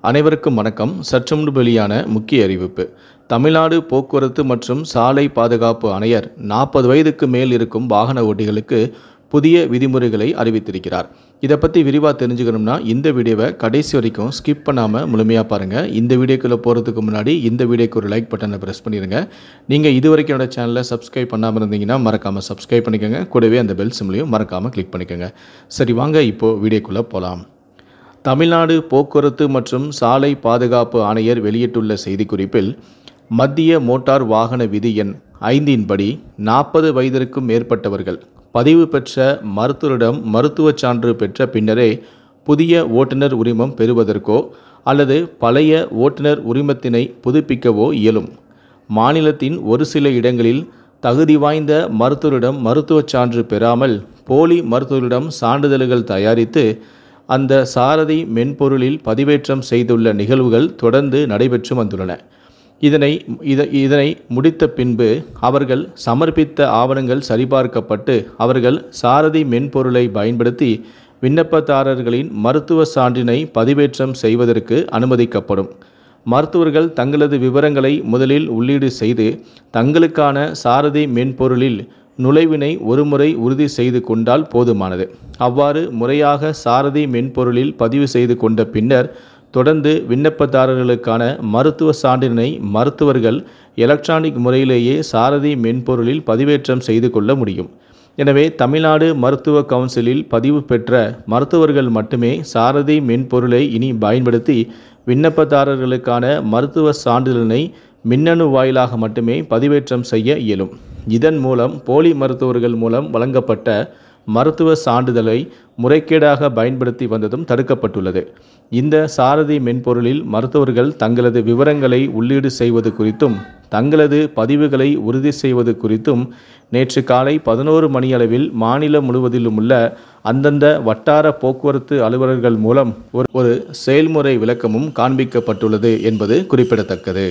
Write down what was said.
அனைவருக்கும் வணக்கம். சற்றுமுன்பு வெளியான முக்கிய அறிவிப்பு. தமிழ்நாடு போக்குவரத்து மற்றும் சாலை பாதுகாப்பு ஆணையர் 40 வயதுக்கு மேல் இருக்கும் வாகன ஓட்டிகளுக்கு புதிய விதிமுறைகளை அறிவித்திருக்கிறார். இதை பற்றி விரிவாக தெரிஞ்சுக்கணும்னா இந்த வீடியோவை கடைசி வரைக்கும் ஸ்கிப் பண்ணாமல் முழுமையாக பாருங்கள். இந்த வீடியோக்குள்ளே போகிறதுக்கு முன்னாடி இந்த வீடியோக்கு ஒரு லைக் பட்டனை ப்ரெஸ் பண்ணிடுங்க. நீங்கள் இது வரைக்கும் என்னோட சேனலை சப்ஸ்கிரைப் பண்ணாமல் இருந்தீங்கன்னா மறக்காமல் சப்ஸ்கிரைப் பண்ணிக்கோங்க. கூடவே அந்த பெல் சிம்லையும் மறக்காமல் கிளிக் பண்ணிக்கோங்க. சரி, வாங்க இப்போது வீடியோக்குள்ளே போகலாம். தமிழ்நாடு போக்குவரத்து மற்றும் சாலை பாதுகாப்பு ஆணையர் வெளியிட்டுள்ள செய்திக்குறிப்பில், மத்திய மோட்டார் வாகன விதி எண் 5 படி 40 வயதிற்கும் மேற்பட்டவர்கள் பதிவு பெற்ற மருத்துவரிடம் மருத்துவச் சான்று பெற்ற பின்னரே புதிய ஓட்டுநர் உரிமம் பெறுவதற்கோ அல்லது பழைய ஓட்டுநர் உரிமத்தினை புதுப்பிக்கவோ இயலும். மாநிலத்தின் ஒரு சில இடங்களில் தகுதி வாய்ந்த மருத்துவரிடம் மருத்துவச் சான்று பெறாமல் போலி மருத்துவரிடம் சான்றிதழ்கள் தயாரித்து அந்த சாரதி மென்பொருளில் பதிவேற்றம் செய்துள்ள நிகழ்வுகள் தொடர்ந்து நடைபெற்று வந்துள்ளன. இதனை முடித்த பின்பு அவர்கள் சமர்ப்பித்த ஆவணங்கள் சரிபார்க்கப்பட்டு அவர்கள் சாரதி மென்பொருளை பயன்படுத்தி விண்ணப்பதாரர்களின் மருத்துவ சான்றினை பதிவேற்றம் செய்வதற்கு அனுமதிக்கப்படும். மருத்துவர்கள் தங்களது விவரங்களை முதலில் உள்ளீடு செய்து தங்களுக்கான சாரதி மென்பொருளில் நுழைவினை ஒருமுறை உறுதி செய்து கொண்டால் போதுமானது. அவ்வாறு முறையாக சாரதி மென்பொருளில் பதிவு செய்து கொண்ட பின்னர் தொடர்ந்து விண்ணப்பதாரர்களுக்கான மருத்துவ சான்றினை மருத்துவர்கள் எலக்ட்ரானிக் முறையிலேயே சாரதி மென்பொருளில் பதிவேற்றம் செய்து கொள்ள முடியும். எனவே தமிழ்நாடு மருத்துவ கவுன்சிலில் பதிவு பெற்ற மருத்துவர்கள் மட்டுமே சாரதி மென்பொருளை இனி பயன்படுத்தி விண்ணப்பதாரர்களுக்கான மருத்துவ சான்றிதழினை மின்னணு வாயிலாக மட்டுமே பதிவேற்றம் செய்ய இயலும். இதன் மூலம் போலி மருத்துவர்கள் மூலம் வழங்கப்பட்ட மருத்துவ சான்றிதழை முறைகேடாக பயன்படுத்தி வந்ததும் தடுக்கப்பட்டுள்ளது. இந்த சாரதி மென்பொருளில் மருத்துவர்கள் தங்களது விவரங்களை உள்ளீடு செய்வது குறித்தும் தங்களது பதிவுகளை உறுதி செய்வது குறித்தும் நேற்று காலை 11 மணியளவில் மாநிலம் முழுவதிலும் உள்ள அந்தந்த வட்டார போக்குவரத்து அலுவலர்கள் மூலம் ஒரு செயல்முறை விளக்கமும் காண்பிக்கப்பட்டுள்ளது என்பது குறிப்பிடத்தக்கது.